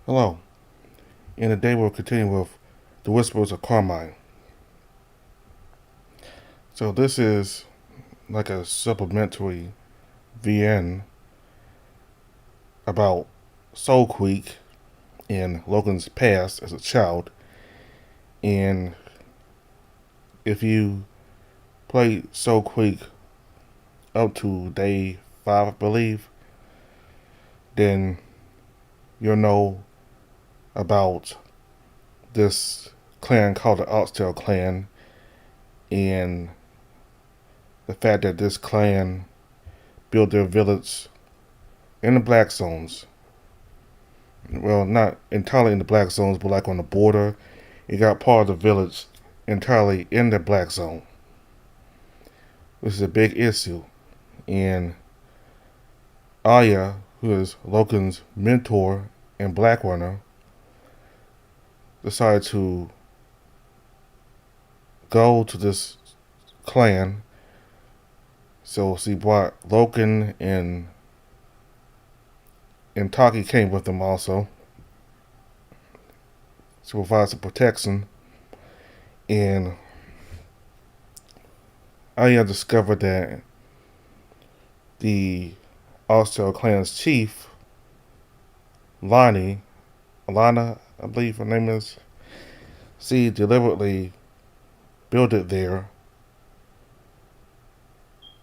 Hello, and today we'll continue with the Whispers of Carmine. So this is like a supplementary VN about Soul Creek and Logan's past as a child. And if you play Soul Creek up to day 5, I believe, then you'll know about this clan called the Oxtail Clan and the fact that this clan built their village in the black zones. Well, not entirely in the black zones, but like on the border. It got part of the village entirely in the black zone. This is a big issue. And Aya, who is Logan's mentor and black runner, decided to go to this clan. So she brought Logan and Taki came with them also to provide some protection. And Aya discovered that the Oxtail clan's chief, Alana, I believe her name is, she deliberately built it there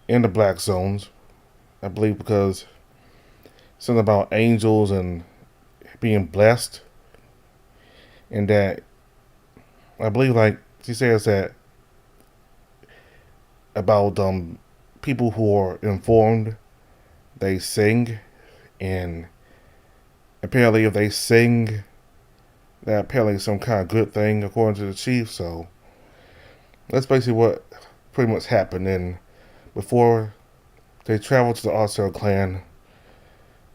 in the black zones. I believe because something about angels and being blessed, and that I believe, like she says, that about people who are informed, they sing, and apparently if they sing, that apparently is some kind of good thing according to the chief. So that's basically what pretty much happened. And before they traveled to the Oxtail clan,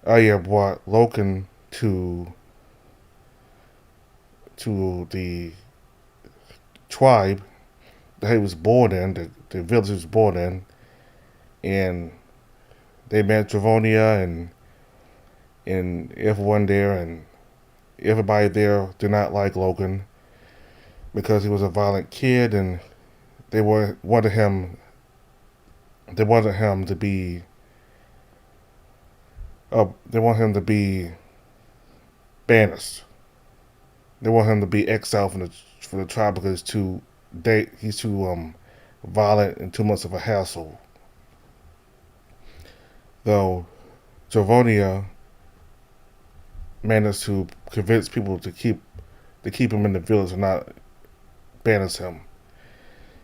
Aya brought Logan to the tribe that he was born in, the village he was born in, and they met Dravonia and everyone there, and everybody there did not like Logan because he was a violent kid, and wanted him to be they want him to be banished. They want him to be exiled from the tribe because he's too violent and too much of a hassle. Though Dravonia managed to convince people to keep him in the village and not banish him.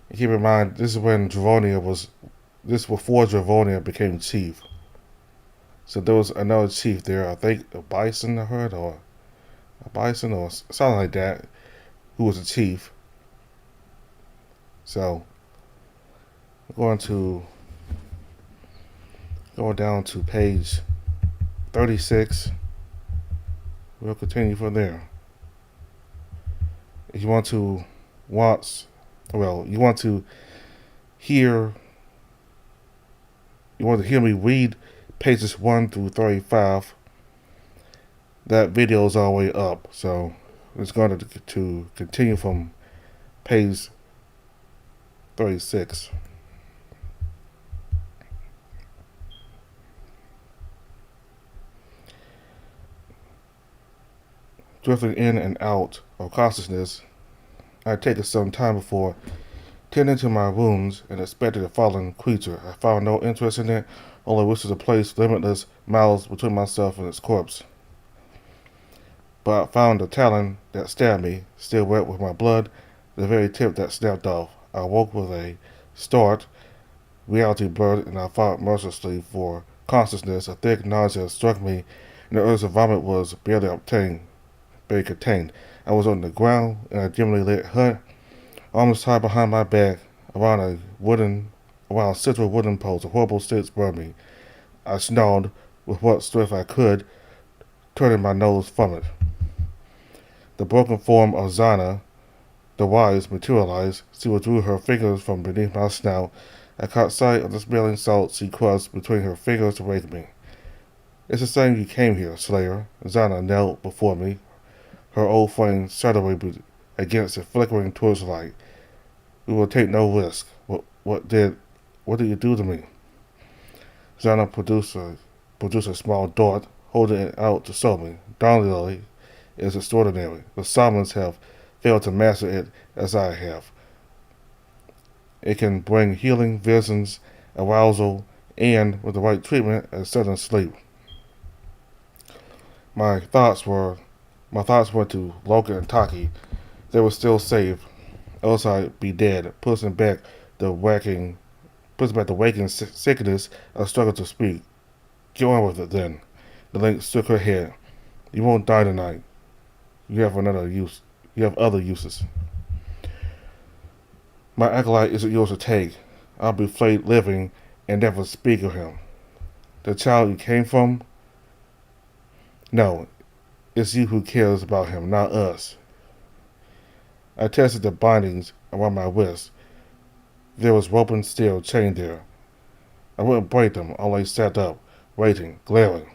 And keep in mind, this is before Dravonia became chief. So there was another chief there, I think a bison, I heard, or a bison or something like that, who was a chief. So going down to page 36. We'll continue from there. If you want to hear me read pages 1 through 35, that video is all the way up. So it's going to continue from page 36. Drifting in and out of consciousness, I had taken some time before tending to my wounds and expected a fallen creature. I found no interest in it, only wished to place limitless miles between myself and its corpse. But I found a talon that stabbed me, still wet with my blood, the very tip that snapped off. I woke with a start, reality blurred, and I fought mercilessly for consciousness. A thick nausea struck me, and the urge to vomit was barely contained. I was on the ground in a dimly lit hut, arms tied behind my back around central wooden post. A horrible stench burned me. I snarled with what strength I could, turning my nose from it. The broken form of Zana, the wise, materialized. She withdrew her fingers from beneath my snout. I caught sight of the smelling salt she crushed between her fingers to wake me. It's the same you came here, Slayer. Zana knelt before me, her old flame shuddered against the flickering torchlight. We will take no risk. What did you do to me? Zana produced a small dart, holding it out to show me. Darnley is extraordinary. The shamans have failed to master it as I have. It can bring healing, visions, arousal, and, with the right treatment, a sudden sleep. My thoughts were my thoughts went to Logan and Taki. They were still safe, else I'd be dead, the waking pushing back the waking sickness. I struggled to speak. Get on with it then. The lynx shook her head. You won't die tonight. You have another use. You have other uses. My acolyte isn't yours to take. I'll be flayed living and never speak of him. The child you came from? No, it's you who cares about him, not us. I tested the bindings around my wrist. There was rope and steel chained there. I wouldn't break them, only sat up, waiting, glaring.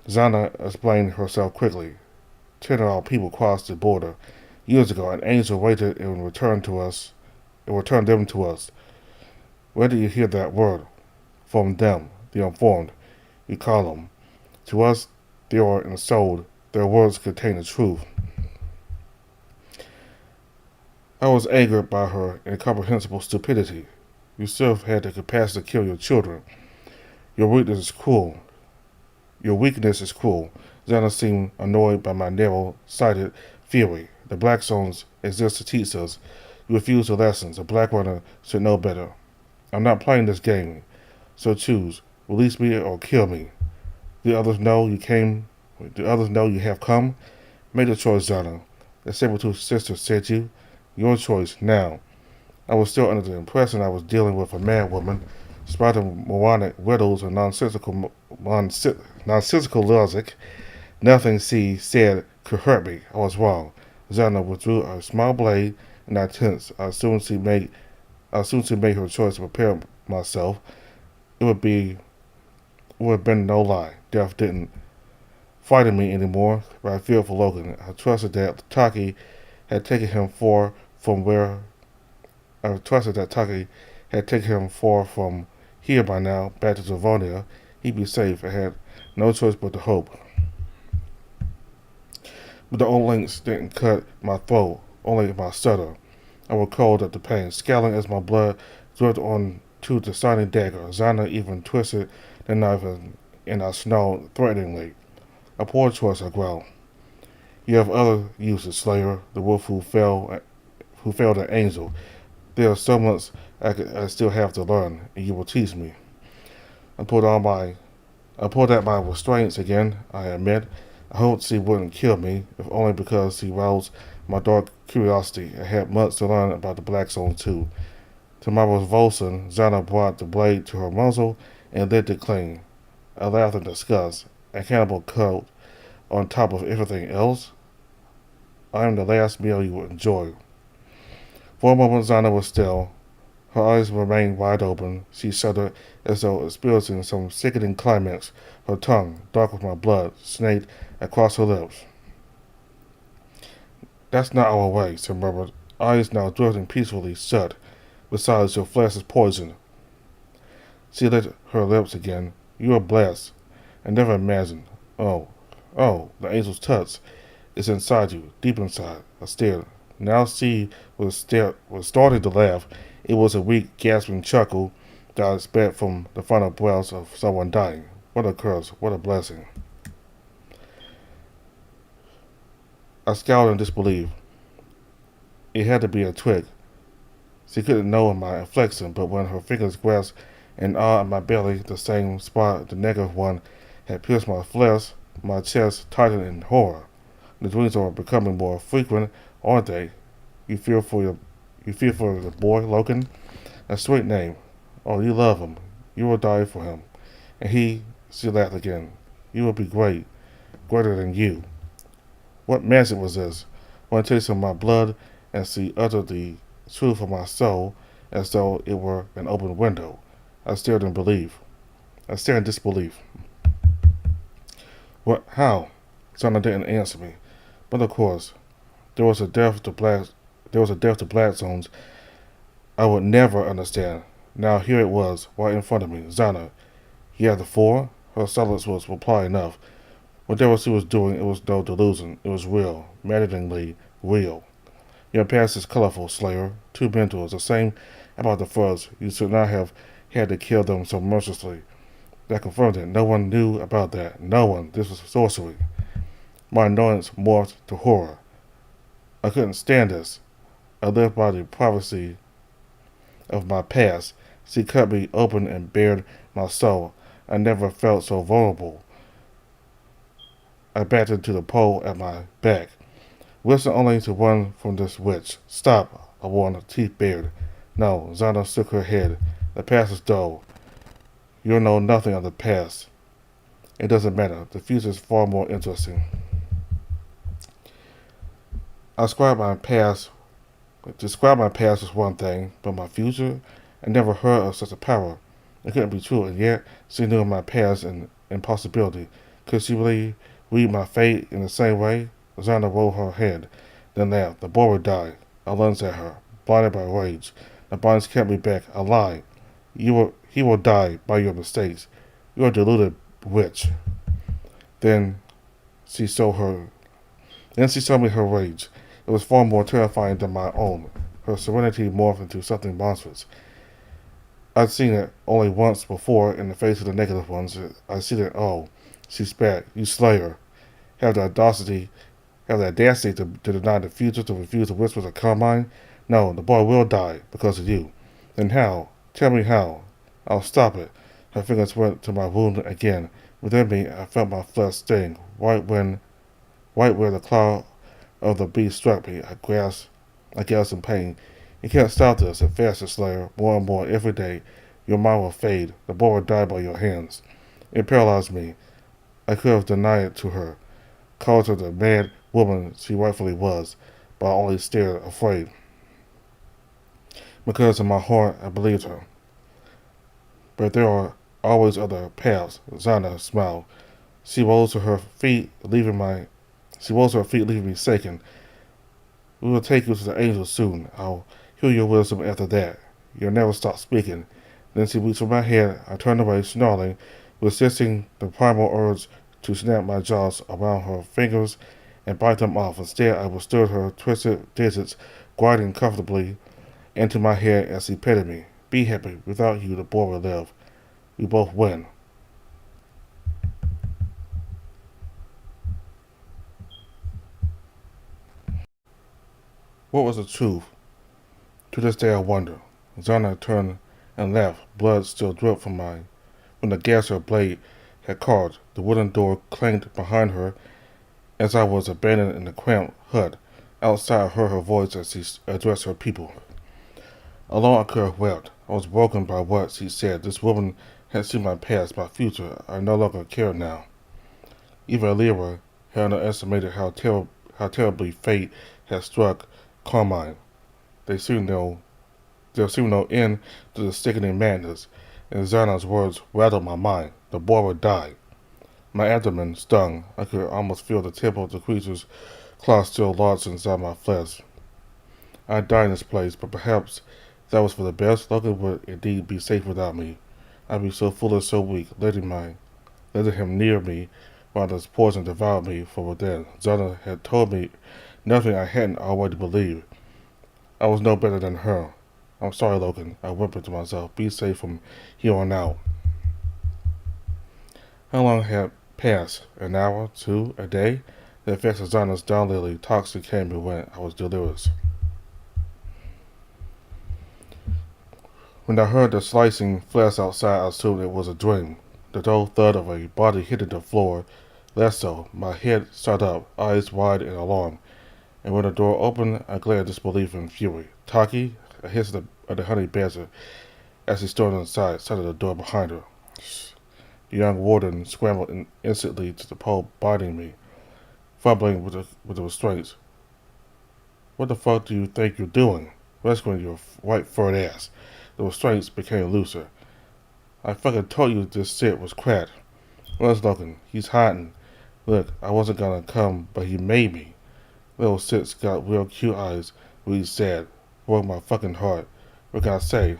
Zana explained herself quickly. 10 of our people crossed the border. Years ago, an angel waited and returned them to us. Where did you hear that word? From them, the informed. You call them. To us, they are ensouled. Their words contain the truth. I was angered by her incomprehensible stupidity. You still had the capacity to kill your children. Your weakness is cruel. Your weakness is cruel. Zana seemed annoyed by my narrow-sighted fury. The black zones exist to teach us. You refuse the lessons. A black runner should know better. I'm not playing this game. So choose. Release me or kill me. Do others know you have come? Make the choice, Zana. The saber-toothed sister said you. Your choice, now. I was still under the impression I was dealing with a mad woman, spouting moronic riddles and nonsensical logic. Nothing she said could hurt me. I was wrong. Zana withdrew a small blade, and I tensed. I soon she made her choice to prepare myself. It would have been no lie. Death didn't frighten me anymore, but I feared for Logan. I trusted that Taki had taken him far from here by now, back to Zavonia. He'd be safe. I had no choice but to hope. But the old lynx didn't cut my throat, only my stutter. I was cold at the pain, scowling as my blood dripped onto the shining dagger. Zana even twisted the knife, and I snarled threateningly. A poor choice, I growled. You have other uses, Slayer, the wolf who failed an angel. There are so much I still have to learn, and you will teach me. I pulled at my restraints again, I admit. I hoped she wouldn't kill me, if only because she roused my dark curiosity. I had much to learn about the Black Zone, too. To my revulsion, Zana brought the blade to her muzzle and lit it clean. I laughed in disgust. A cannibal cut on top of everything else? I am the last meal you would enjoy. For a moment, Zana was still. Her eyes remained wide open. She shuddered as though experiencing some sickening climax. Her tongue, dark with my blood, snaked across her lips. That's not our way, she murmured, eyes now drifting peacefully shut. Besides, your flesh is poisoned. She lit her lips again. You are blessed. I never imagined. Oh, the angel's touch is inside you, deep inside. I stared. Now she was starting to laugh. It was a weak, gasping chuckle that I expect from the final breaths of someone dying. What a curse, what a blessing. I scowled in disbelief. It had to be a trick. She couldn't know my inflection, but when her fingers grasped an awe in my belly, the same spot the negative one had pierced my flesh, my chest tightened in horror. The dreams are becoming more frequent, aren't they? You fear for the boy, Logan? A sweet name. Oh, you love him. You will die for him. And she laughed again. You will be great. Greater than you. What magic was this? One taste of my blood, and she uttered the truth of my soul, as though it were an open window. I stared in disbelief. What? How? Zana didn't answer me. But of course, there was a depth to black zones I would never understand. Now here it was, right in front of me. Zana. Yeah, the four? Her silence was reply enough. Whatever she was doing, it was no delusion. It was real. Maddeningly real. Your past is colorful, Slayer. Two mentors, the same about the first. You should not have had to kill them so mercilessly. That confirmed it. No one knew about that. No one. This was sorcery. My annoyance morphed to horror. I couldn't stand this. I lived by the privacy of my past. She cut me open and bared my soul. I never felt so vulnerable. I backed into the pole at my back. Listen only to run from this witch. Stop, I warned, teeth bared. No, Zana shook her head. The past is dull. You'll know nothing of the past. It doesn't matter. The future is far more interesting. Describe my past as one thing, but my future? I never heard of such a power. It couldn't be true, and yet she knew my past and impossibility. Could she really read my fate in the same way? Zana rolled her head, then laughed. The boy would die. I lunged at her, blinded by rage. The bonds kept me back. I lied. He will die by your mistakes. You're a deluded witch. Then she saw her. Then she saw me her rage. It was far more terrifying than my own. Her serenity morphed into something monstrous. I'd seen it only once before in the face of the negative ones. I see it all. She spat. You slayer. Have the audacity to deny the future, to refuse the whispers of Carmine? No, the boy will die because of you. Then how? Tell me how. I'll stop it. Her fingers went to my wound again. Within me, I felt my flesh sting, right where the claw of the beast struck me. I gasped in pain. You can't stop this. It faster, Slayer. More and more every day. Your mind will fade. The boy will die by your hands. It paralyzed me. I could have denied it to her, called her the mad woman she rightfully was, but I only stared, afraid. Because in my heart, I believed her. But there are always other paths. Zana smiled. She rose to her feet, leaving me shaken. We will take you to the angels soon. I'll hear your wisdom after that. You'll never stop speaking. Then she reached for my head. I turned away, snarling, resisting the primal urge to snap my jaws around her fingers and bite them off. Instead, I withstood her twisted digits, gliding comfortably into my hair as she petted me. Be happy. Without you, the boy will live. We both win. What was the truth? To this day I wonder. Zana turned and laughed. Blood still dripped from the gas her blade had carved. The wooden door clanged behind her as I was abandoned in the cramped hut. Outside I heard her voice as she addressed her people. Alone I could have wept. I was broken by what she said. This woman had seen my past, my future. I no longer cared now. Even Lyra had underestimated how terribly fate had struck Carmine. There seemed no end to the sickening madness, and Zana's words rattled my mind. The boy would die. My abdomen stung. I could almost feel the tip of the creature's claw still lodged inside my flesh. I'd die in this place, but perhaps that was for the best. Logan would indeed be safe without me. I'd be so foolish, so weak, letting him near me while this poison devoured me from within. Zana had told me nothing I hadn't already believed. I was no better than her. I'm sorry, Logan, I whimpered to myself. Be safe from here on out. How long had passed? An hour? 2? A day? The effects of Zana's downlily toxic came and went. I was delirious. When I heard the slicing flesh outside, I assumed it was a dream. The dull thud of a body hitting the floor. Less so. My head shot up, eyes wide in alarm. And when the door opened, I glared disbelief and fury. Taki? I hissed at the honey badger as he stormed inside, shut the door behind her. The young warden scrambled instantly to the pole, biting me, fumbling with the restraints. What the fuck do you think you're doing? Rescuing your white furred ass. The restraints became looser. I fucking told you this shit was cracked. Where's Logan? He's hiding. Look, I wasn't gonna come, but he made me. Little Sit's got real cute eyes, really sad. Broke my fucking heart. What can I say?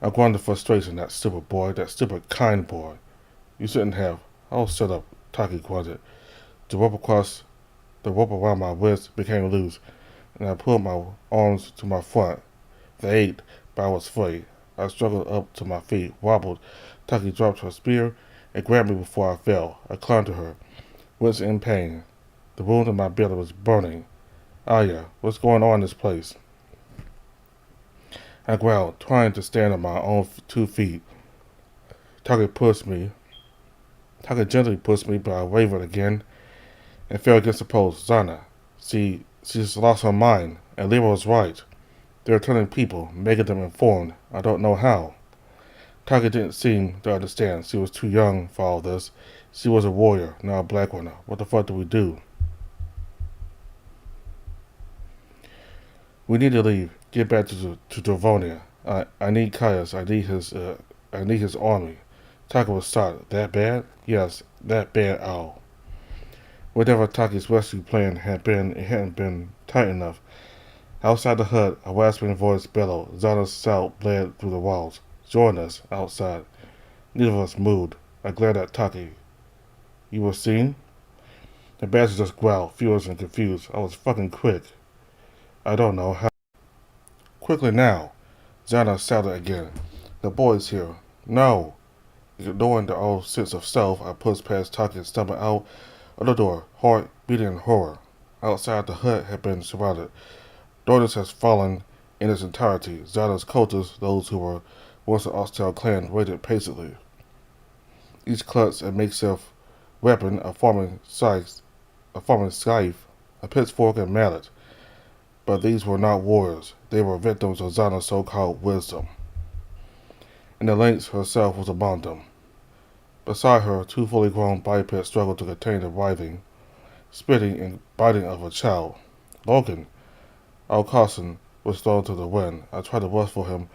I groaned in frustration. That stupid boy, that stupid kind boy. You shouldn't have. Oh, shut up, Taki grunted. The rope around my wrist became loose, and I pulled my arms to my front. They ached, but I was free. I struggled up to my feet, wobbled. Taki dropped her spear and grabbed me before I fell. I clung to her, wincing in pain. The wound in my belly was burning. Aya, what's going on in this place? I growled, trying to stand on my own 2 feet. Taki pushed me. Taka gently pushed me, but I wavered again and fell against the post. Zana, she's lost her mind, and Lira was right. They're turning people, making them informed. I don't know how. Taka didn't seem to understand. She was too young for all this. She was a warrior, not a black one. What the fuck do we do? We need to leave. Get back to Dravonia. I need Caius. I need his army. Taka was shot. That bad? Yes, that bad. Ow. Whatever Taki's rescue plan had been, it hadn't been tight enough. Outside the hut, a rasping voice bellowed. Zana's shout bled through the walls. Join us, outside. Neither of us moved. I glared at Taki. You were seen? The bastard just growled, furious and confused. I was fucking quick. I don't know how. Quickly now. Zana shouted again. The boy's here. No. Ignoring the old sense of self, I pushed past Taki and stumbled out of the door, heart beating in horror. Outside, the hut had been surrounded. Darkness has fallen in its entirety. Zana's cultists, those who were once an Austell clan, waited patiently. Each clutched a makeshift weapon, a farming scythe, a pitchfork, and mallet. But these were not warriors. They were victims of Zana's so-called wisdom. And the lynx herself was among them. Beside her, 2 fully grown bipeds struggled to contain the writhing, spitting, and biting of a child. Logan, our Carson, was thrown to the wind. I tried to rush for him,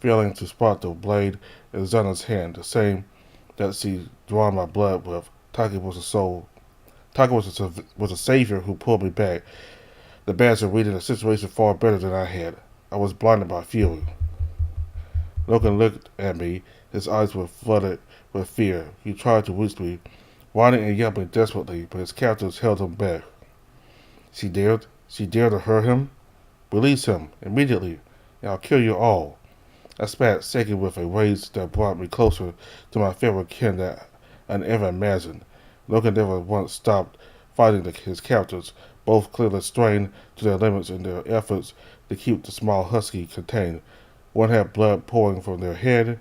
failing to spot the blade in Zana's hand, the same that she drawn my blood with. Taki was a savior who pulled me back. The badger reading the situation far better than I had. I was blinded by fury. Logan looked at me. His eyes were flooded with fear. He tried to reach me, whining and yelping desperately, but his captors held him back. She dared to hurt him? Release him, immediately, and I'll kill you all. I spat, shaking with a rage that brought me closer to my favorite kin that I never imagined. Logan never once stopped fighting his captors, both clearly strained to their limits in their efforts to keep the small husky contained. One had blood pouring from their hand,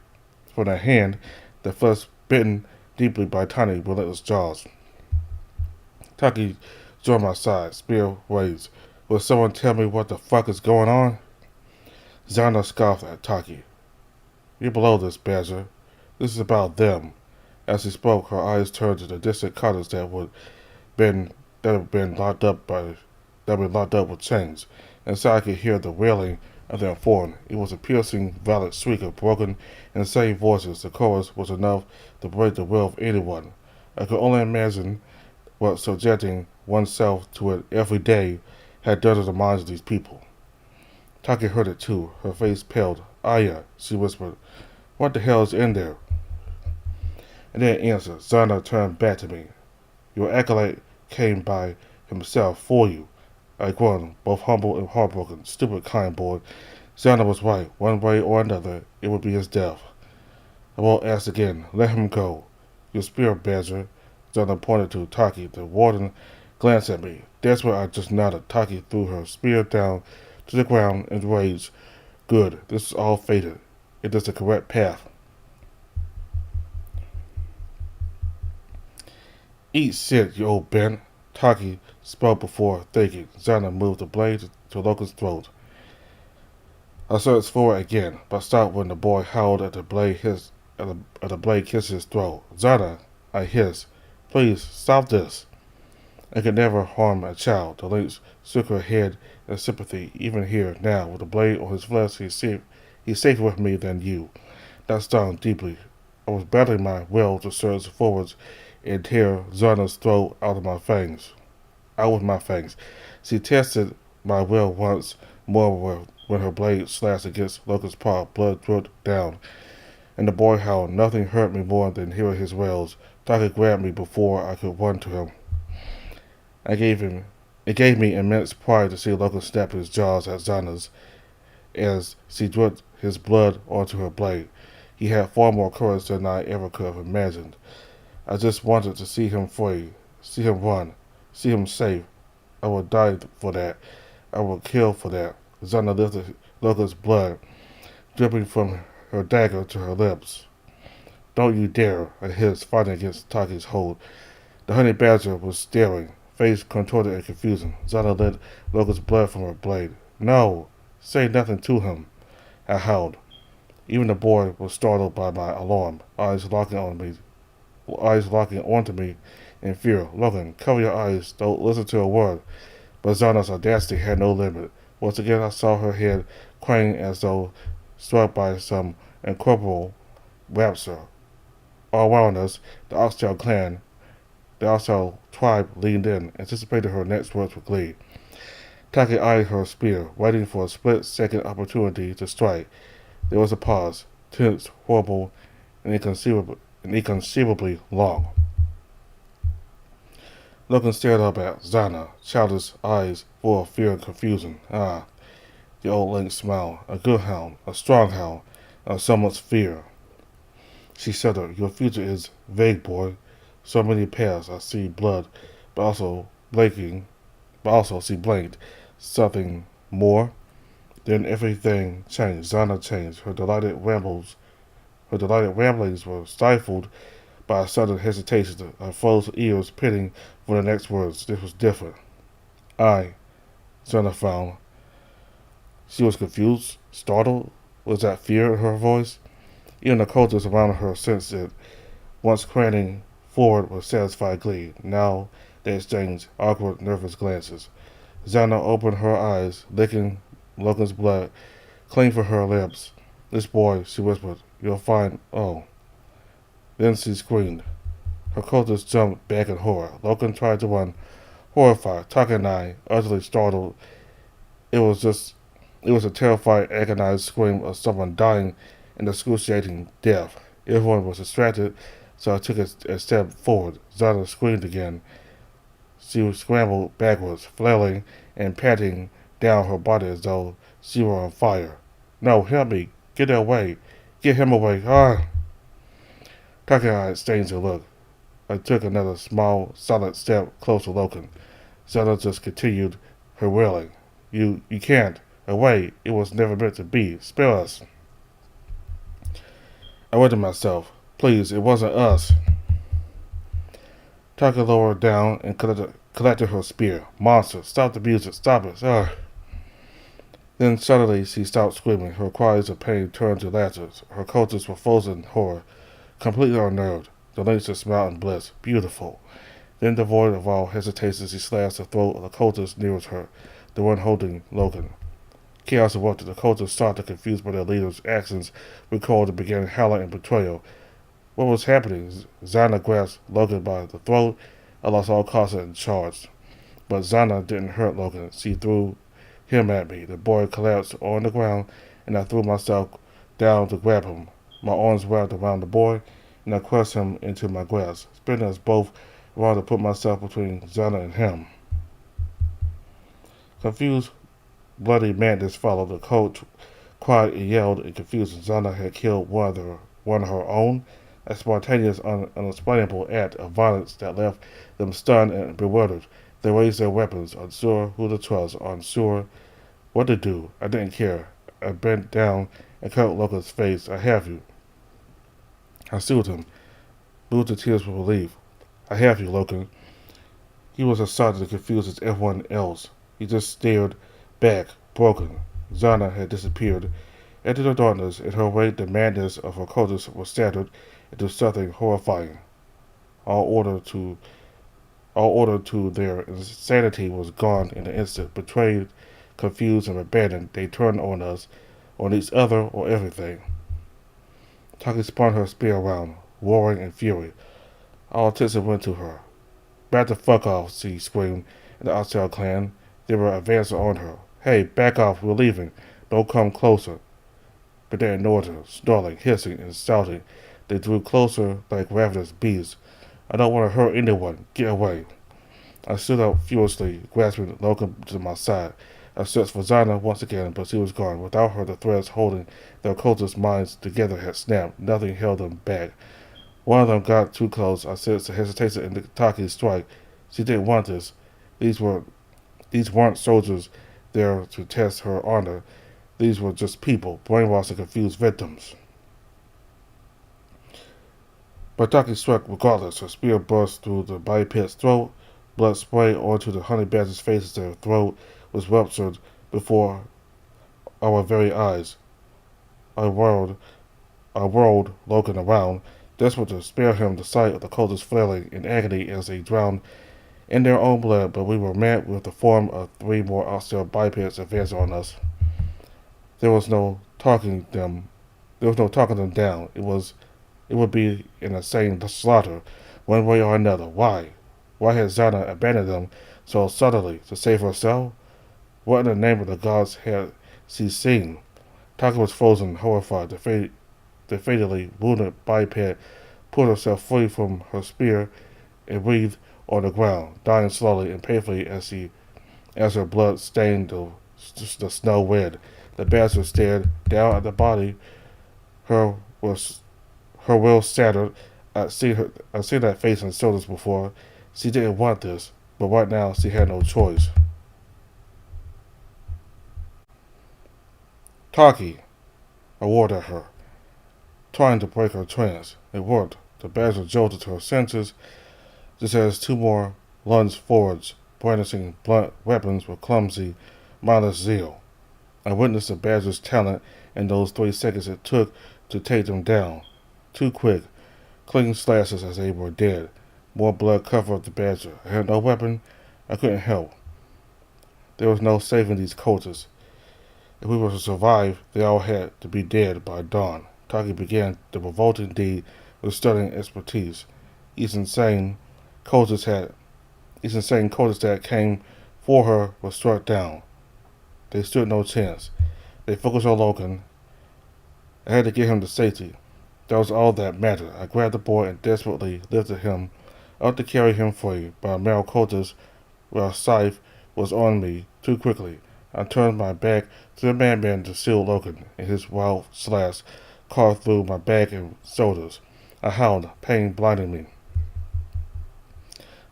the flesh bitten deeply by tiny, relentless jaws. Taki joined my side, spear raised. Will someone tell me what the fuck is going on? Zana scoffed at Taki. You're below this, Badger. This is about them. As she spoke, her eyes turned to the distant cottages that had been locked up with chains. Inside I could hear the wailing of the informed. It was a piercing, violent shriek of broken, insane voices. The chorus was enough to break the will of anyone. I could only imagine what subjecting oneself to it every day had done to the minds of these people. Taki heard it too. Her face paled. Aya, she whispered. What the hell is in there? And then answered. Zana turned back to me. Your acolyte came by himself for you. I groaned, both humble and heartbroken. Stupid kind boy. Zana was right. One way or another, it would be his death. I won't ask again. Let him go. Your spirit, Badger. Zana pointed to Taki. The warden glanced at me. That's where I just nodded. Taki threw her spear down to the ground in rage. Good. This is all fated. It is the correct path. Eat shit, you old bent. Taki spoke before thinking. Zana moved the blade to Logan's throat. I surged forward again, but stopped when the boy howled at the blade kissed his throat. Zana, I hissed. Please, stop this. I could never harm a child. The lynx shook her head in sympathy. Even here, now, with the blade on his flesh, he's safer with me than you. That stung deeply. I was battling my will to surge forwards and tear Zana's throat out with my fangs. She tested my will once more when her blade slashed against Locust's paw. Blood dripped down, and the boy howled. Nothing hurt me more than hearing his wails. Taka grabbed me before I could run to him. I gave him. It gave me immense pride to see Locust snap his jaws at Zana's as she dripped his blood onto her blade. He had far more courage than I ever could have imagined. I just wanted to see him free, see him run, see him safe. I would die for that. I would kill for that. Zana lifted Locust's blood, dripping from her dagger to her lips. Don't you dare, I hissed, fighting against Taki's hold. The honey badger was staring, face contorted in confusion. Zana let Locust's blood from her blade. No, say nothing to him, I howled. Even the boy was startled by my alarm, eyes locking onto me in fear. Logan, cover your eyes, don't listen to a word. But Zana's audacity had no limit. Once again I saw her head crane as though struck by some incorporeal rapture. All around us, the Oxtail tribe leaned in, anticipating her next words with glee. Taki eyed her spear, waiting for a split-second opportunity to strike. There was a pause, tense, horrible, and inconceivably long. Logan stared up at Zana, childish eyes full of fear and confusion. Ah, the old lynx smiled. A good hound, a strong hound, so much fear. She shuddered. Your future is vague, boy. So many paths. I see blood, but also she blinked. Something more. Then everything changed. Zana changed. Her delighted ramblings were stifled by a sudden hesitation. Her froze ears pitting for the next words. This was different. Zana frowned. She was confused, startled. Was that fear in her voice? Even the cultists around her sensed it. Once craning forward with satisfied glee. Now they exchanged awkward, nervous glances. Zana opened her eyes, licking Logan's blood, clean from her lips. This boy, she whispered. You'll find. Oh. Then she screamed. Her cultists jumped back in horror. Logan tried to run, horrified. Taka and I, utterly startled. It was a terrified, agonized scream of someone dying in excruciating death. Everyone was distracted, so I took a step forward. Zana screamed again. She scrambled backwards, flailing and panting down her body as though she were on fire. No, help me. Get away. Get him away. Ah! Taka and I exchanged a look. I took another small, silent step close to Logan. Zana just continued her wailing. You can't. Away. It was never meant to be. Spare us. I went to myself. Please, it wasn't us. Taka lowered down and collected her spear. Monster, stop the music. Stop it. Ugh. Then suddenly she stopped screaming. Her cries of pain turned to laughter. Her cultists were frozen in horror, completely unnerved. The lynx smiled in bliss. Beautiful. Then, devoid of all hesitation, she slashed the throat of the cultist nearest her, the one holding Logan. Chaos erupted. The cultists started, confused by their leader's actions, recoiled and began howling in betrayal. What was happening? Zana grasped Logan by the throat. I lost all caution and charged. But Zana didn't hurt Logan. She threw him at me. The boy collapsed on the ground, and I threw myself down to grab him. My arms wrapped around the boy, and I crushed him into my grasp, spinning us both around to put myself between Zana and him. Confused, bloody madness followed. The colt cried and yelled in confusion. Zana had killed one of her own, a spontaneous, unexplainable act of violence that left them stunned and bewildered. They raised their weapons, unsure who to trust, unsure what to do. I didn't care. I bent down and cut Logan's face. I have you. I soothed him, moved to tears with relief. I have you, Logan. He was as sodden and confused as everyone else. He just stared back, broken. Zana had disappeared. Into the darkness, in her wake, the madness of her cultists was shattered into something horrifying. All order to their insanity was gone in an instant. Betrayed, confused, and abandoned, they turned on us, on each other, or everything. Taki spun her spear around, roaring in fury. All attention went to her. Back the fuck off, she screamed, and the Oxtail clan. They were advancing on her. Hey, back off, we're leaving. Don't come closer. But they ignored her, snarling, hissing, and shouting. They drew closer like ravenous beasts. I don't want to hurt anyone. Get away. I stood up furiously, grasping Logan to my side. I searched for Zana once again, but she was gone. Without her, the threads holding their cultist minds together had snapped. Nothing held them back. One of them got too close. I sensed the hesitation in Taki's strike. She didn't want this. These weren't soldiers there to test her honor. These were just people, brainwashed and confused victims. But Taki struck regardless. Her spear burst through the biped's throat. Blood sprayed onto the honey badger's face as their throat was ruptured before our very eyes. I whirled Logan around, desperate to spare him the sight of the cultists flailing in agony as they drowned in their own blood, but we were met with the form of three more austere bipeds advancing on us. There was no talking them down. It would be an insane slaughter, one way or another. Why? Why had Zana abandoned them so suddenly? To save herself? What in the name of the gods had she seen? Taka was frozen, horrified. The fatally wounded biped pulled herself free from her spear and breathed on the ground, dying slowly and painfully as her blood stained the snow red. The bastard stared down at the body. Her will shattered. I'd seen that face and shoulders before. She didn't want this, but right now she had no choice. Taki, I roared at her, trying to break her trance. It worked. The badger jolted to her senses, just as two more lunged forwards, brandishing blunt weapons with clumsy, mindless zeal. I witnessed the badger's talent in those 3 seconds it took to take them down. Too quick, clean slashes as they were dead. More blood covered the badger. I had no weapon. I couldn't help. There was no saving these cultists. If we were to survive, they all had to be dead by dawn. Taki began the revolting deed with stunning expertise. Each insane cultist that came for her was struck down. They stood no chance. They focused on Logan. I had to get him to safety. That was all that mattered. I grabbed the boy and desperately lifted him up to carry him free, but a male cultist with a scythe was on me too quickly. I turned my back to the madman to shield Logan, and his wild slash carved through my back and shoulders. I howled, pain blinding me.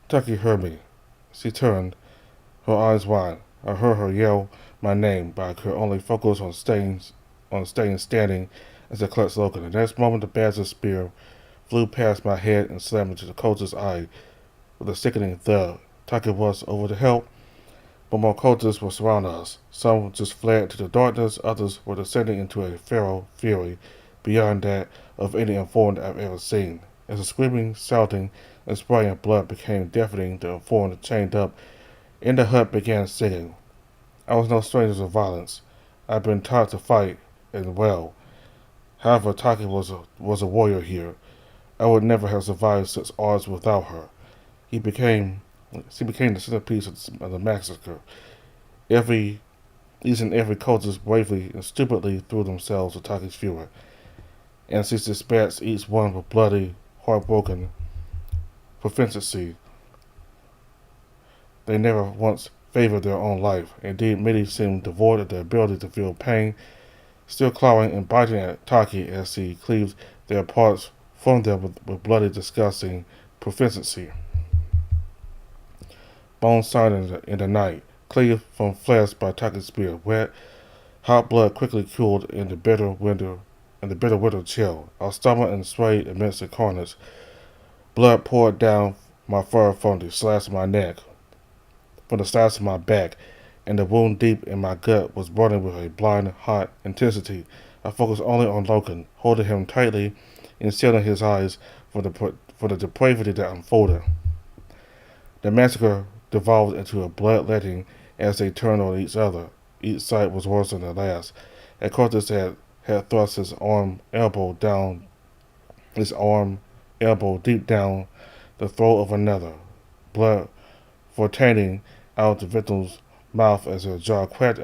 Tucky heard me. She turned, her eyes wide. I heard her yell my name, but I could only focus on staying standing as I clutched Logan. The next moment, the badger's spear flew past my head and slammed into the cultist's eye with a sickening thud. Tucky was over to help, but more cultists were surrounding us. Some just fled into the darkness, others were descending into a feral fury beyond that of any informed I've ever seen. As the screaming, shouting, and spraying of blood became deafening, the informed chained up in the hut began singing. I was no stranger to violence. I'd been taught to fight, and well. However, Taki was a warrior here. I would never have survived such odds without her. She became the centerpiece of the massacre. Each and every cultist bravely and stupidly threw themselves to Taki's fury, and she dispatched each one with bloody, heartbroken proficiency. They never once favored their own life. Indeed, many seemed devoid of the ability to feel pain, still clawing and biting at Taki as she cleaved their parts from them with bloody, disgusting proficiency. Bones silent in the night, cleaved from flesh by Taki's spear. Wet, hot blood quickly cooled in the bitter winter chill. Our stomach and swayed amidst the carnage. Blood poured down my fur from the slash of my neck, from the slash of my back, and the wound deep in my gut was burning with a blind, hot intensity. I focused only on Logan, holding him tightly and shielding his eyes from the depravity that unfolded. The massacre devolved into a bloodletting as they turned on each other. Each sight was worse than the last. A cultist had thrust his arm elbow deep down the throat of another, blood fortaining out the victim's mouth as her jaw cracked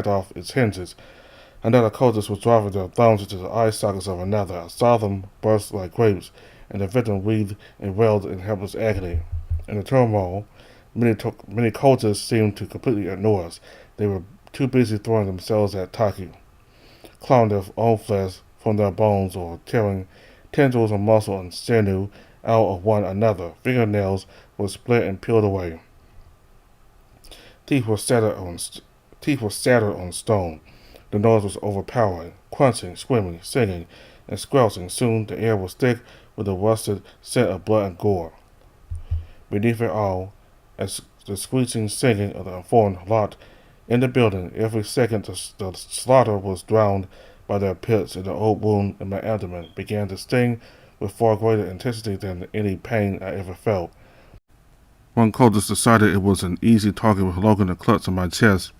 off its hinges. Another cultist was driving their thumbs into the eye sockets of another. I saw them burst like grapes, and the victim writhed and wailed in helpless agony. In the turmoil, many cultists seemed to completely ignore us. They were too busy throwing themselves at Taki, clawing their own flesh from their bones or tearing tendrils of muscle and sinew out of one another. Fingernails were split and peeled away. Teeth were scattered on stone. The noise was overpowering, crunching, screaming, singing, and squelching. Soon the air was thick with the rusted scent of blood and gore. Beneath it all, as the screeching singing of the informed lot in the building, every second the slaughter was drowned by their pits, and the old wound in my abdomen began to sting with far greater intensity than any pain I ever felt. One cultist decided it was an easy target with Logan a clutch on my chest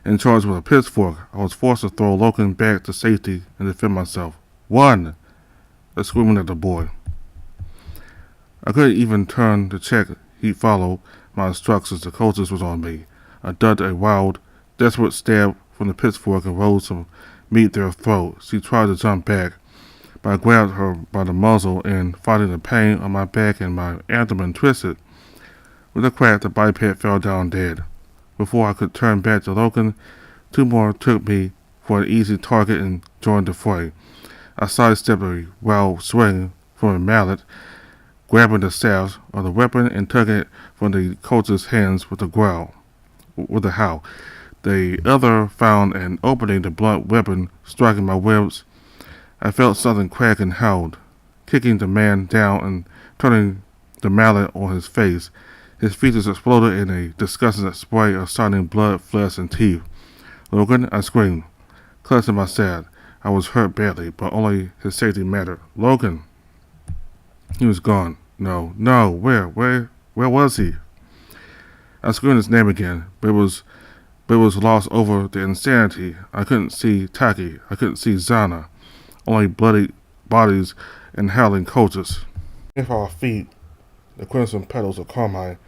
and charged with a pitchfork. I was forced to throw Logan back to safety and defend myself. One! I screaming at the boy. I couldn't even turn to check he followed my instructions. The cultist was on me. I ducked a wild, desperate stab from the pitchfork and rose to meet their throat. She tried to jump back, but I grabbed her by the muzzle and, fighting the pain on my back and my abdomen twisted. With a crack, the biped fell down dead. Before I could turn back to Logan, two more took me for an easy target and joined the fray. I sidestepped a wild swing from a mallet, grabbing the shaft of the weapon and tugging it from the cultist's hands with a howl. The other found an opening, the blunt weapon striking my ribs. I felt something crack and howled, kicking the man down and turning the mallet on his face. His features exploded in a disgusting spray of shining blood, flesh, and teeth. Logan, I screamed, clutching my side. I was hurt badly, but only his safety mattered. Logan! He was gone. No, where was he? I screamed his name again, but it was lost over the insanity. I couldn't see Taki. I couldn't see Zana. Only bloody bodies and howling cultists. Beneath our feet, the crimson petals of Carmine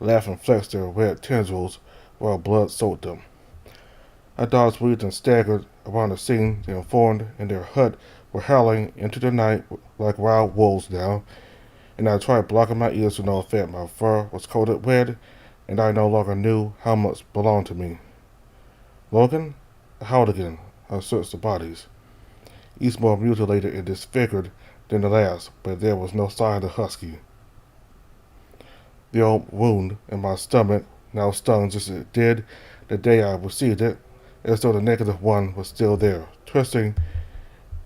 laughed and flexed their red tendrils while blood soaked them. I dodged, breathed, and staggered around the scene. The informed in their hut were howling into the night like wild wolves now, and I tried blocking my ears to no effect. My fur was coated red, and I no longer knew how much belonged to me. Logan? I howled again. I searched the bodies, each more mutilated and disfigured than the last, but there was no sign of the husky. The old wound in my stomach now stung just as it did the day I received it, as though the negative one was still there, twisting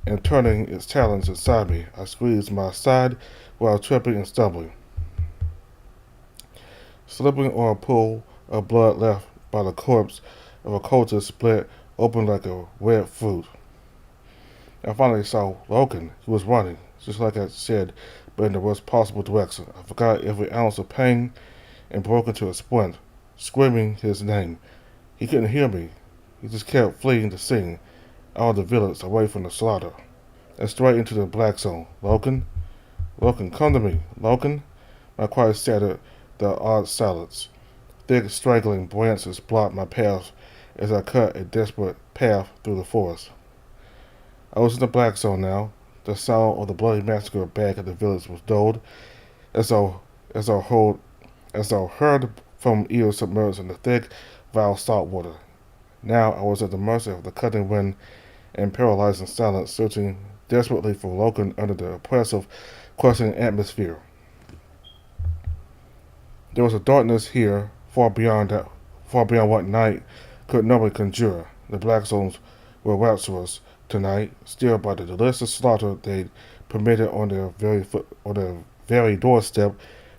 and turning its talons inside me. I squeezed my side while tripping and stumbling, slipping on a pool of blood left by the corpse of a cultist split open like a red fruit. I finally saw Logan. He was running, just like I said, but in the worst possible direction. I forgot every ounce of pain and broke into a sprint, screaming his name. He couldn't hear me. He just kept fleeing the scene, out of the village, away from the slaughter, and straight into the black zone. Logan, come to me. Logan. My cry shattered the odd silence. Thick, straggling branches blocked my path as I cut a desperate path through the forest. I was in the black zone now. The sound of the bloody massacre back at the village was dulled, as though heard from ears submerged in the thick, vile salt water. Now I was at the mercy of the cutting wind and paralyzing silence, searching desperately for Logan under the oppressive, crushing atmosphere. There was a darkness here far beyond what night could normally conjure. The black zones were rapturous tonight, stirred by the delicious slaughter they'd permitted on their very doorstep.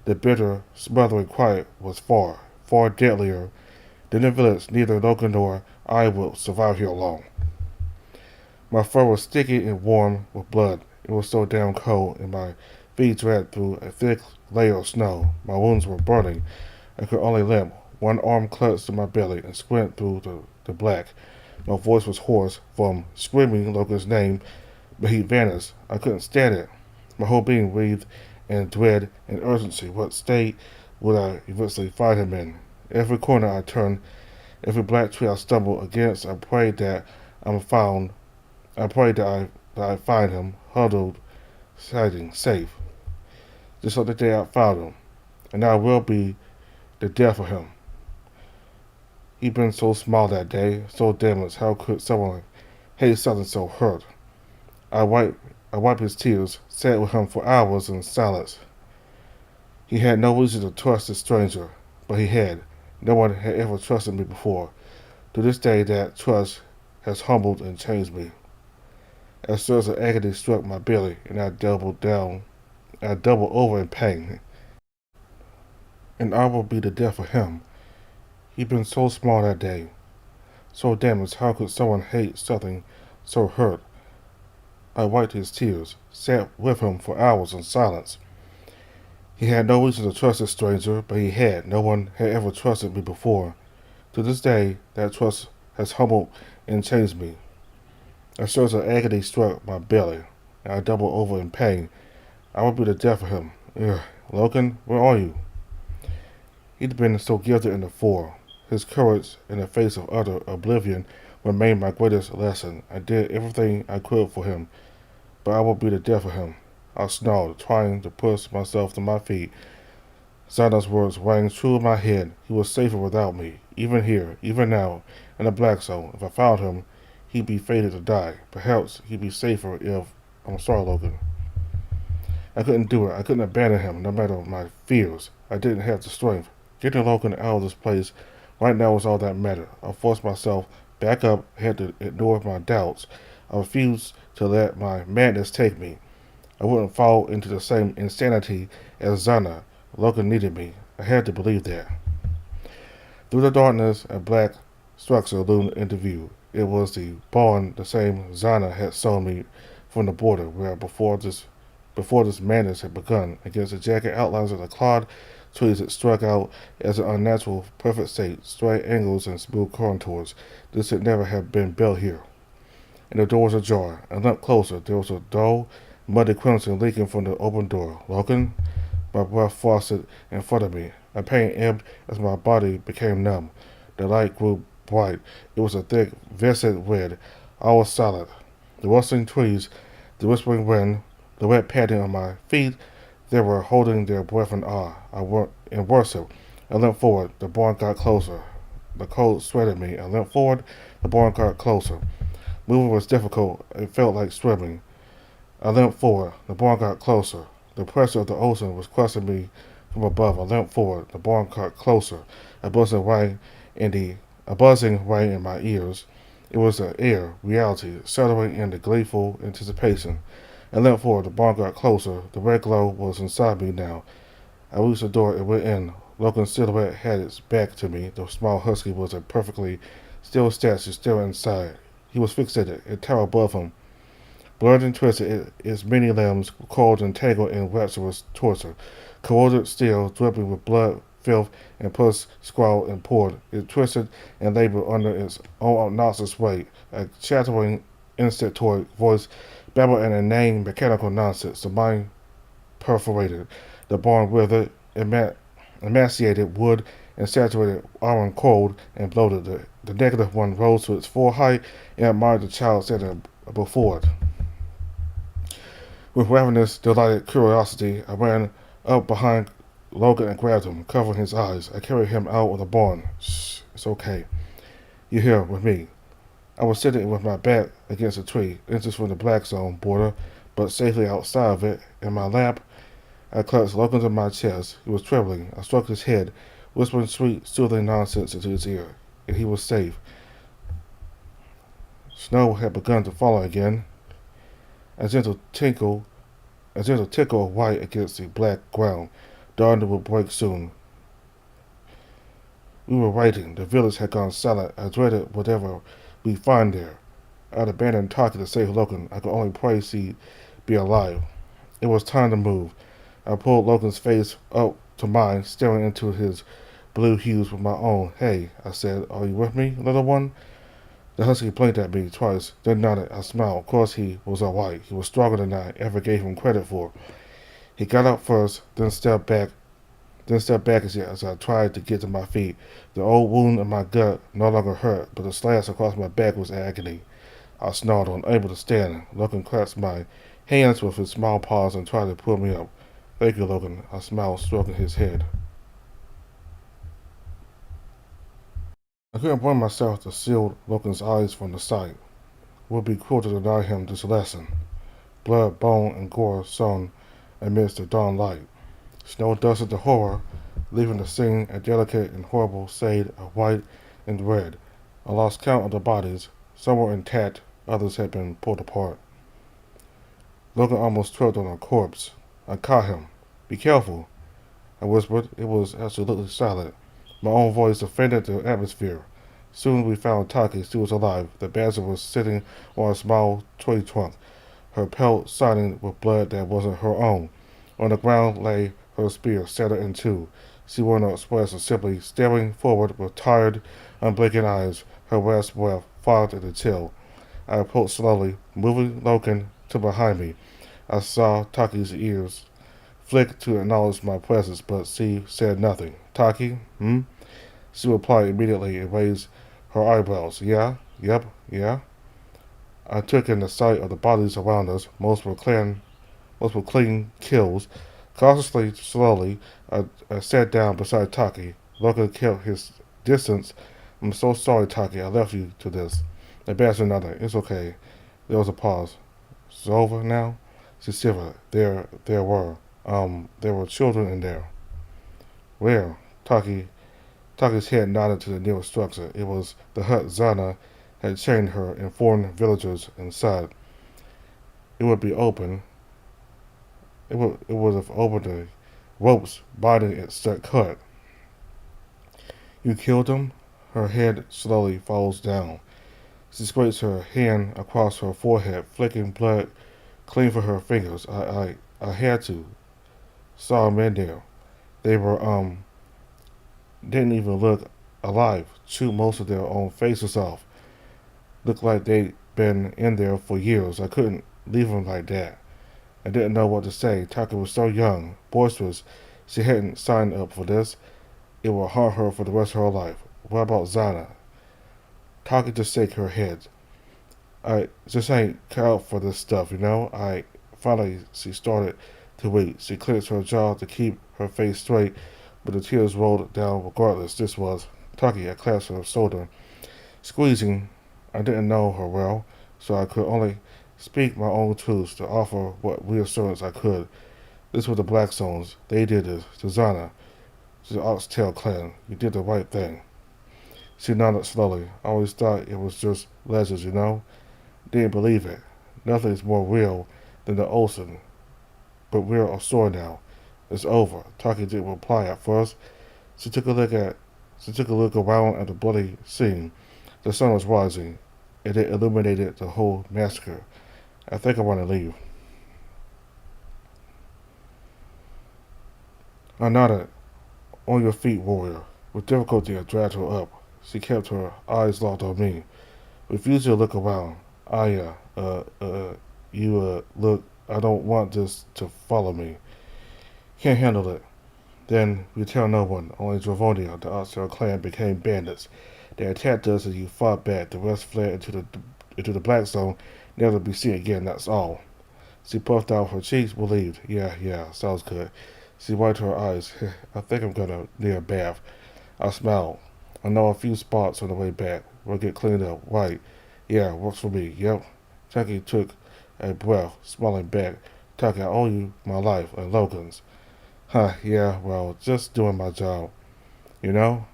The bitter, smothering quiet was far, far deadlier than the village. Neither Logan nor I would survive here long. My fur was sticky and warm with blood. It was so damn cold, and my feet dragged through a thick layer of snow. My wounds were burning. I could only limp, one arm clutched to my belly, and squint through the black. My voice was hoarse from screaming Logan's name, but he vanished. I couldn't stand it. my whole being wreathed in dread and urgency. What state would I eventually find him in? Every corner I turned, every black tree I stumbled against, I prayed that I'm found. I prayed that I find him huddled, hiding, safe, just like the day I found him. And I will be the death of him. He'd been so small that day, so damaged. How could someone hate something so hurt? I wiped, I wiped his tears, sat with him for hours in silence. He had no reason to trust a stranger, but he had. No one had ever trusted me before. To this day, that trust has humbled and changed me. As surge of agony struck my belly, and I doubled down. I doubled over in pain. And I will be the death of him. He'd been so small that day, so damaged. How could someone hate something so hurt? I wiped his tears, sat with him for hours in silence. He had no reason to trust a stranger, but he had. No one had ever trusted me before. To this day, that trust has humbled and changed me. A surge of agony struck my belly, and I doubled over in pain. I would be the death of him. Ugh. Logan, where are you? He'd been so gilded in the fore. His courage in the face of utter oblivion remained my greatest lesson. I did everything I could for him, but I would be the death of him. I snarled, trying to push myself to my feet. Zana's words rang true in my head. He was safer without me, even here, even now, in the black zone. If I found him, he'd be fated to die. Perhaps he'd be safer if... I'm sorry, Logan. I couldn't do it. I couldn't abandon him, no matter my fears. I didn't have the strength. Getting Logan out of this place right now was all that mattered. I forced myself back up. I had to ignore my doubts. I refused to let my madness take me. I wouldn't fall into the same insanity as Zana. Logan needed me. I had to believe that. Through the darkness, a black structure loomed into view. It was the barn the same Zana had sold me from the border, where before this madness had begun. Against the jagged outlines of the clawed trees it struck out as an unnatural, perfect shape, straight angles and smooth contours. This had never have been built here. And the door was ajar. I leapt closer. There was a dull, muddy crimson leaking from the open door. Logan? My breath frosted in front of me. My pain ebbed as my body became numb. The light grew bright. It was a thick, viscid red. I was silent. The rustling trees, the whispering wind, the wet padding on my feet, they were holding their breath in awe. In worship. I limped forward. The barn got closer. The cold sweated me. I limped forward. The barn got closer. Moving was difficult. It felt like swimming. I limped forward. The barn got closer. The pressure of the ocean was crushing me from above. I limped forward. The barn got closer. A buzzing rang in my ears. It was the air, reality, settling into gleeful anticipation. I limped forward. The barn got closer. The red glow was inside me now. I reached the door and went in. Logan's silhouette had its back to me. The small husky was a perfectly still statue, still inside. He was fixated. It towered above him. Blurred and twisted, its many limbs coiled and tangled in rapturous torture. Corroded steel, dripping with blood, filth, and pus scrawled and poured. It twisted and labored under its own obnoxious weight. A chattering, insectoid voice babbled an inane, mechanical nonsense. The mind perforated. The barn withered, emaciated wood and saturated iron cold and bloated. The negative one rose to its full height and admired the child standing before it. With ravenous, delighted curiosity, I ran up behind Logan and grabbed him, covering his eyes. I carried him out of the barn. Shh, it's okay. You're here with me. I was sitting with my back against a tree, inches from the black zone border, but safely outside of it. In my lap, I clutched Logan to my chest. He was trembling. I stroked his head, whispering sweet, soothing nonsense into his ear, and he was safe. Snow had begun to fall again. A gentle tickle of white against the black ground. Dawn would break soon. We were waiting. The village had gone silent. I dreaded whatever we'd find there. I'd abandoned talking to save Logan. I could only pray she'd be alive. It was time to move. I pulled Logan's face up to mine, staring into his blue hues with my own. Hey, I said, are you with me, little one? The husky blinked at me twice, then nodded. I smiled. Of course he was alright. He was stronger than I ever gave him credit for. He got up first, then stepped back as I tried to get to my feet. The old wound in my gut no longer hurt, but the slash across my back was agony. I snarled, unable to stand. Logan clasped my hands with his small paws and tried to pull me up. Thank you, Logan. I smiled, stroking his head. I couldn't bring myself to shield Logan's eyes from the sight. It would be cruel to deny him this lesson. Blood, bone, and gore shone amidst the dawn light. Snow dusted the horror, leaving the scene a delicate and horrible shade of white and red. I lost count of the bodies. Some were intact, others had been pulled apart. Logan almost tripped on a corpse. I caught him. Be careful, I whispered. It was absolutely silent. My own voice offended the atmosphere. Soon we found Taki. She was alive. The badger was sitting on a small tree trunk, her pelt shining with blood that wasn't her own. On the ground lay her spear, shattered in two. She wore no expression, simply staring forward with tired, unblinking eyes, her last breath fogged in the chill. I approached slowly, moving Logan to behind me. I saw Taki's ears flick to acknowledge my presence, but she said nothing. Taki, hmm? She replied immediately and raised her eyebrows. Yeah? Yep, yeah? I took in the sight of the bodies around us. Most were clean kills. Cautiously, slowly, I sat down beside Taki. Logan kept his distance. I'm so sorry, Taki. I left you to this. The bastard nodded. It's okay. There was a pause. It's over now? She shivered. There were children in there. Where? Taki's head nodded to the nearest structure. It was the hut Zana had chained her informed villagers inside. It would be open. It would have opened the ropes binding its stuck cut. You killed him? Her head slowly falls down. She scrapes her hand across her forehead, flicking blood clean from her fingers. I had to. Saw them in there. They were, didn't even look alive. Chewed most of their own faces off. Looked like they'd been in there for years. I couldn't leave them like that. I didn't know what to say. Taka was so young, boisterous. She hadn't signed up for this. It would haunt her for the rest of her life. What about Zana? Taka just shook her head. I just ain't cut out for this stuff, you know? Finally, she started to weep. She clenched her jaw to keep her face straight, but the tears rolled down regardless. This was Taki. I clasped her shoulder, squeezing. I didn't know her well, so I could only speak my own truths to offer what reassurance I could. This was the Blackstones. They did this. To Zana, to the Oxtail clan. You did the right thing. She nodded slowly. I always thought it was just legends, you know? Didn't believe it. Nothing's more real than the ocean. But we're ashore now. It's over. Taki didn't reply at first. She took a look around at the bloody scene. The sun was rising, and it illuminated the whole massacre. I think I want to leave. I nodded. On your feet, warrior. With difficulty, I dragged her up. She kept her eyes locked on me, refusing to look around. Look, I don't want this to follow me. Can't handle it. Then we tell no one. Only Dravonia, the Oxtail clan, became bandits. They attacked us and you fought back. The rest fled into the Black Zone, never to be seen again, that's all. She puffed out her cheeks, relieved. Yeah, sounds good. She wiped her eyes. I think I'm gonna need a bath. I smiled. I know a few spots on the way back. We'll get cleaned up. Right. Yeah, works for me. Yep. Taki took a breath, smiling back. Taki, I owe you my life and Logan's. Yeah, well, just doing my job. You know?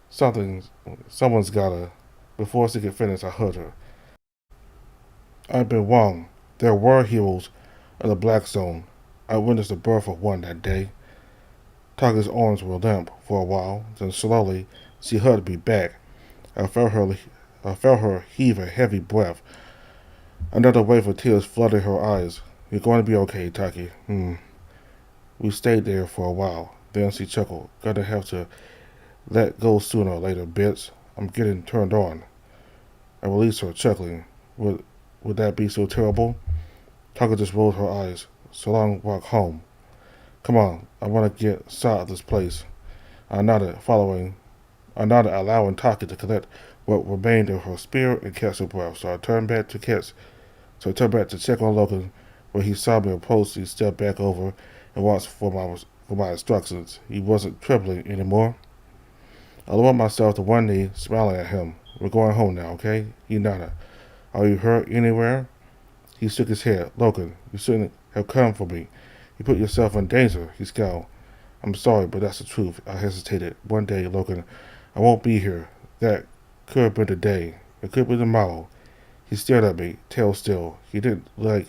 Someone's gotta. Before she could finish, I heard her. I've been wrong. There were heroes in the Black Zone. I witnessed the birth of one that day. Taki's arms were limp for a while, then slowly she hugged me back. I felt her heave a heavy breath. Another wave of tears flooded her eyes. You're going to be okay, Taki. We stayed there for a while. Then she chuckled. Gonna have to let go sooner or later, bitch. I'm getting turned on. I released her, chuckling. Would that be so terrible? Tucker just rolled her eyes. So long walk home. Come on, I want to get out of this place. I nodded, allowing Taki to collect what remained of her spirit and catch her breath. So I turned back to check on Logan, where he saw me approach. He stepped back over and watched for my instructions. He wasn't trembling anymore. I lowered myself to one knee, smiling at him. We're going home now, okay? He nodded. Are you hurt anywhere? He shook his head. Logan, you shouldn't have come for me. You put yourself in danger, he scowled. I'm sorry, but that's the truth. I hesitated. One day, Logan, I won't be here. That could have been today. It could be tomorrow. He stared at me, tail still. He didn't like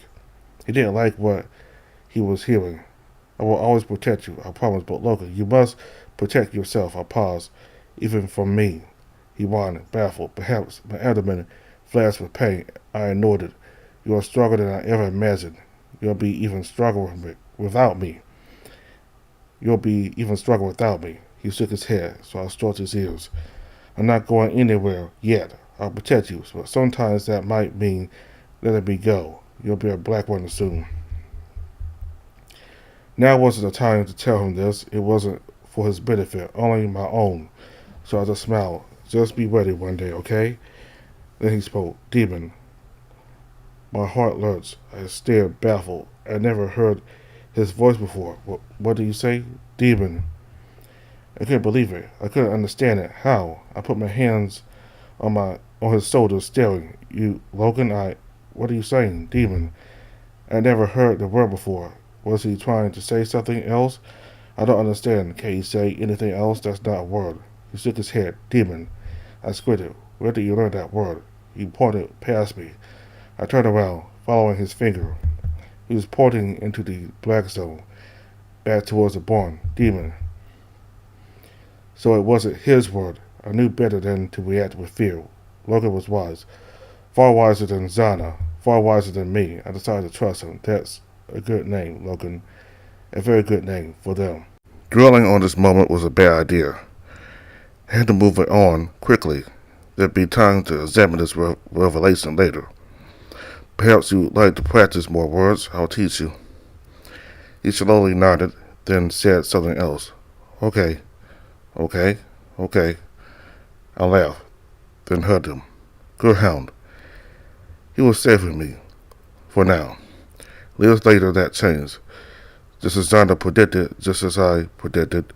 what he was hearing. I will always protect you, I promise, but Logan, you must protect yourself. I paused. Even from me. He whined, baffled. Perhaps my abdomen flashed with pain. I ignored it. You are stronger than I ever imagined. You'll be even stronger without me. You'll be even stronger without me. He shook his head, so I stroked his ears. I'm not going anywhere yet. I'll protect you, but sometimes that might mean letting me go. You'll be a black one soon. Now wasn't the time to tell him this. It wasn't for his benefit, only my own. So I just smiled. Just be ready one day, okay? Then he spoke. Demon. My heart lurched. I stared, baffled. I never heard his voice before. What did you say? Demon. I couldn't believe it. I couldn't understand it. How? I put my hands on his shoulders, staring. You, Logan, what are you saying? Demon. I never heard the word before. Was he trying to say something else? I don't understand. Can he say anything else? That's not a word. He shook his head. Demon. I squinted. Where did you learn that word? He pointed past me. I turned around, following his finger. He was pointing into the black zone, back towards the barn. Demon. So it wasn't his word. I knew better than to react with fear. Logan was wise. Far wiser than Zana. Far wiser than me. I decided to trust him. That's a good name, Logan. A very good name for them. Dwelling on this moment was a bad idea. I had to move it on quickly. There'd be time to examine this revelation later. Perhaps you'd like to practice more words. I'll teach you. He slowly nodded, then said something else. Okay. I laughed, then hugged him. Good hound. He was saving me. For now. Years later, that changed. Just as Zonda predicted, just as I predicted.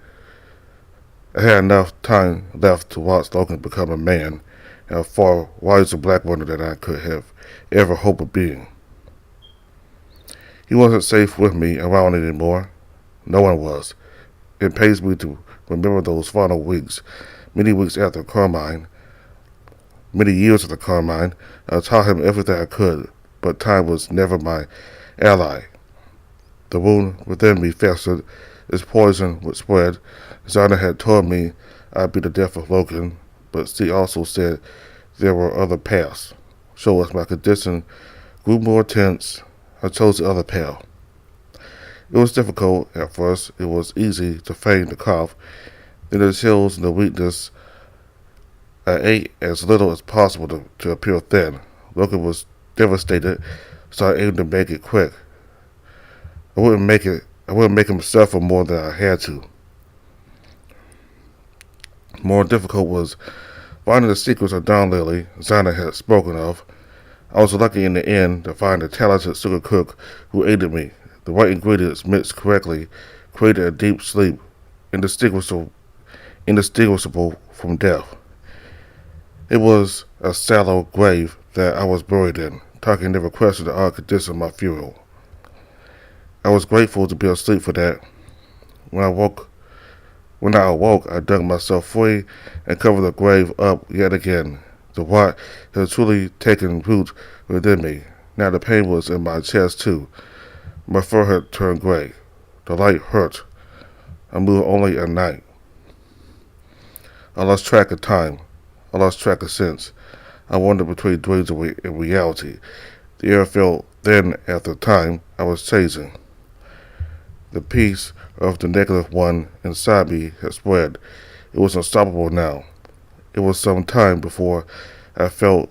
I had enough time left to watch Logan become a man, and a far wiser black one than I could have ever hoped of being. He wasn't safe with me around anymore. No one was. It pains me to remember those final weeks, many weeks after Carmine, many years after Carmine. I taught him everything I could, but time was never my ally. The wound within me festered. Its poison would spread. Zana had told me I'd be the death of Logan, but she also said there were other paths. So as my condition grew more tense, I chose the other path. It was difficult at first. It was easy to feign the cough. Then the chills and the weakness. I ate as little as possible to appear thin. Logan was devastated, so I aimed to make it quick. I wouldn't make him suffer more than I had to. More difficult was finding the secrets of Don Lily Zana had spoken of. I was lucky in the end to find a talented sugar cook who aided me. The right ingredients mixed correctly created a deep sleep, indistinguishable from death. It was a shallow grave that I was buried in. Taki never questioned the odd condition of my funeral. I was grateful to be asleep for that. When I awoke, I dug myself free and covered the grave up yet again. The rot had truly taken root within me. Now the pain was in my chest too. My forehead turned gray. The light hurt. I moved only at night. I lost track of time. I lost track of sense. I wandered between dreams and reality. The air felt thin at the time I was chasing. The peace of the negative one inside me had spread. It was unstoppable now. It was some time before I felt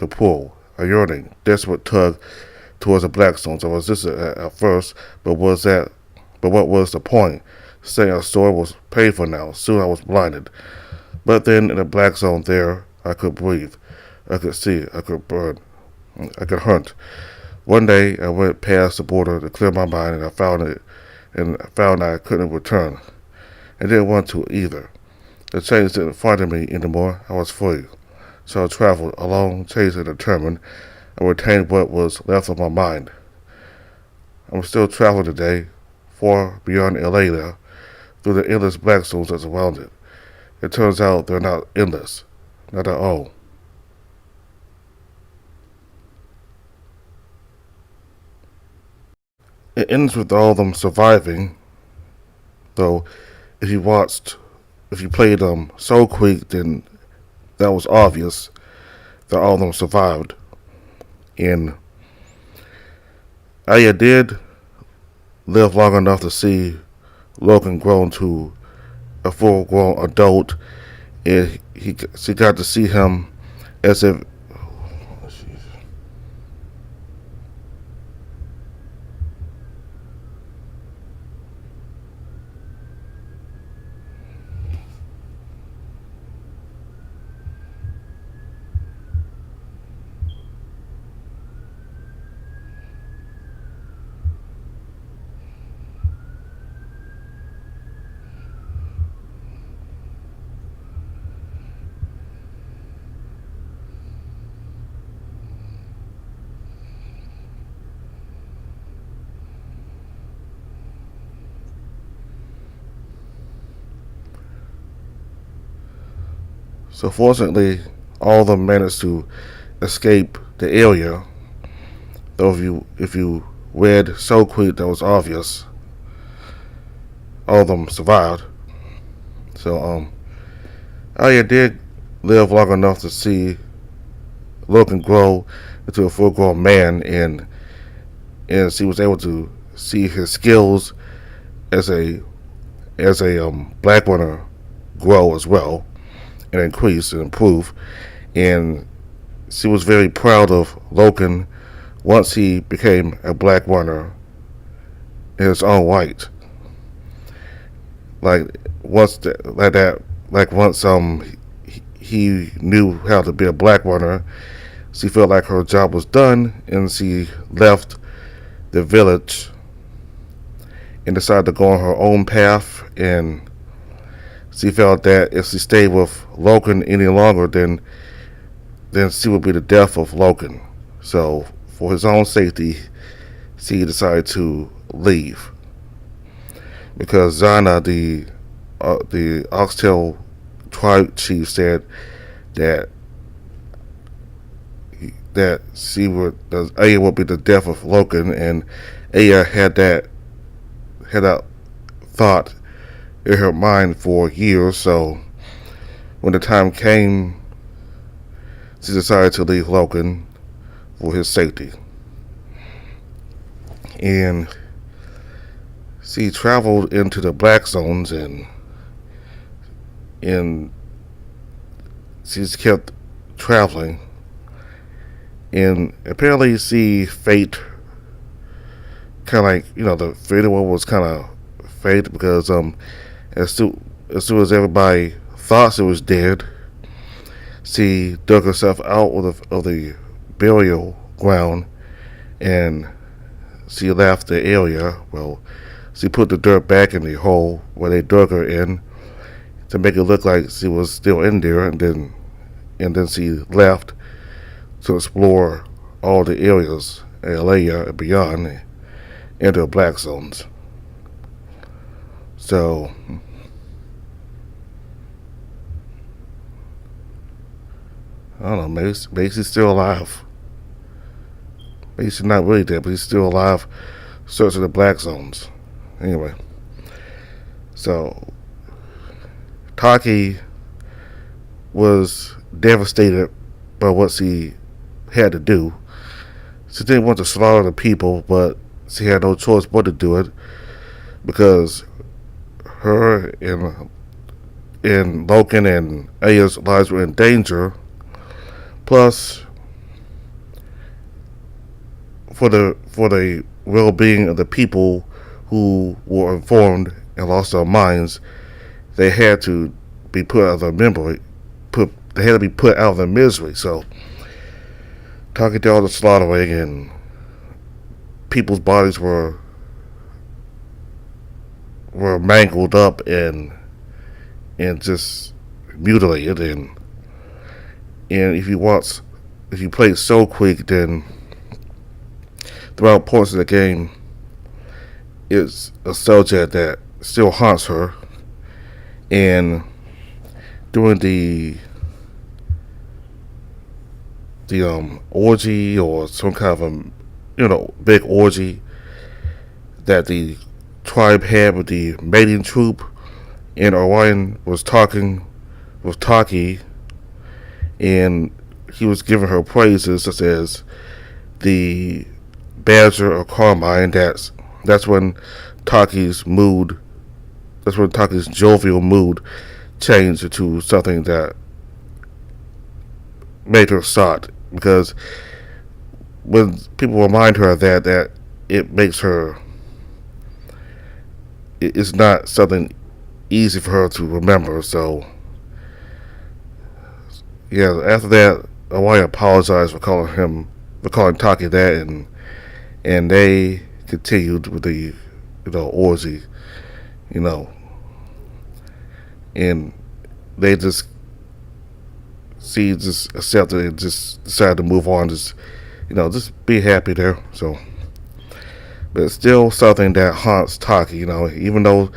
the pull, a yearning, desperate tug towards the Blackstones. I was resistant at first, but what was the point? Saying a story was painful now. Soon I was blinded. But then in the black zone there, I could breathe. I could see. I could burn. I could hunt. One day I went past the border to clear my mind, and I found I couldn't return. I didn't want to either. The chains didn't frighten me anymore. I was free. So I traveled alone, chased and determined. I retained what was left of my mind. I'm still traveling today, far beyond Elena, through the endless black zones that surround it. It turns out they're not endless. Not at all. It ends with all of them surviving, though if you played Soul Creek, then that was obvious that all of them survived. And Aya did live long enough to see Logan grow into a full-grown adult, and she got to see him as if. So fortunately, all of them managed to escape the area. Though if you read Soul Creek, that was obvious. All of them survived. So Aya did live long enough to see Logan grow into a full-grown man, and she was able to see his skills as a black runner grow as well and increase and improve. And she was very proud of Logan once he became a black runner in his own right. Like once he knew how to be a black runner, she felt like her job was done, and she left the village and decided to go on her own path. And she felt that if she stayed with Logan any longer, then she would be the death of Logan. So for his own safety, she decided to leave, because Zana, the Oxtail tribe chief, said that Aya would be the death of Logan, and Aya had that thought in her mind for years. So when the time came, she decided to leave Logan for his safety. And she traveled into the black zones, and she's kept traveling. And apparently she fate kind of like, the fatal one was kind of fate, because as soon as everybody thought she was dead, she dug herself out of the burial ground, and she left the area. Well, she put the dirt back in the hole where they dug her in to make it look like she was still in there, and then she left to explore all the areas in LA and beyond into the black zones. So I don't know, maybe she's still alive. Maybe she's not really dead, but she's still alive, searching the black zones. Anyway, so Taki was devastated by what she had to do. She didn't want to slaughter the people, but she had no choice but to do it, because her and Logan and Aya's lives were in danger. Plus, for the well-being of the people who were informed and lost their minds. They had to be put out of their memory. They had to be put out of their misery. So, talking to all the slaughtering and people's bodies were mangled up and just mutilated, and if you play so quick, then throughout points of the game, it's a subject that still haunts her. And during the orgy, or some kind of big orgy that the tribe had with the mating troop, and Orion was talking with Taki, and he was giving her praises such as the Badger of Carmine. That's when Taki's mood that's when Taki's jovial mood changed into something that made her sought, because when people remind her of that it makes her, it's not something easy for her to remember. So yeah, after that, I want to apologize for calling Taki that, and they continued with the orgy, and they just accepted it and just decided to move on, just be happy there. So, but it's still something that haunts Taki, even though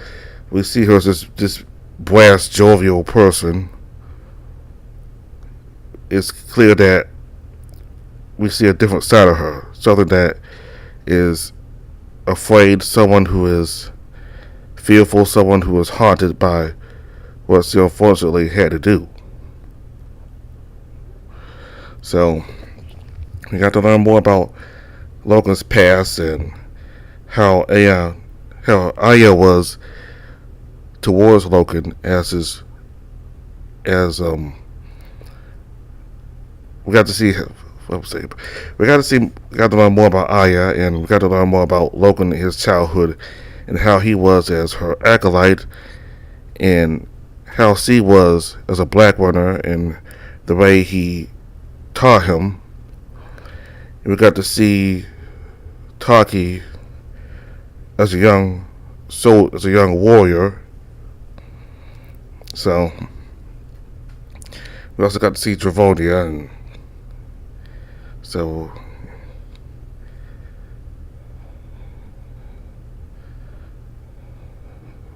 we see her as this brass, jovial person. It's clear that we see a different side of her, something that is afraid, someone who is fearful, someone who is haunted by what she unfortunately had to do. So we got to learn more about Logan's past and how Aya was towards Logan as we got to see. We got to learn more about Aya, and we got to learn more about Logan and his childhood, and how he was as her acolyte, and how she was as a black runner, and the way he taught him. And we got to see Taki as a young warrior. So we also got to see Dravonia, and so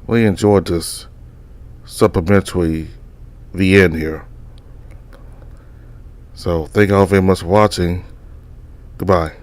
we enjoyed this supplementary the end here. So thank you all very much for watching. Goodbye.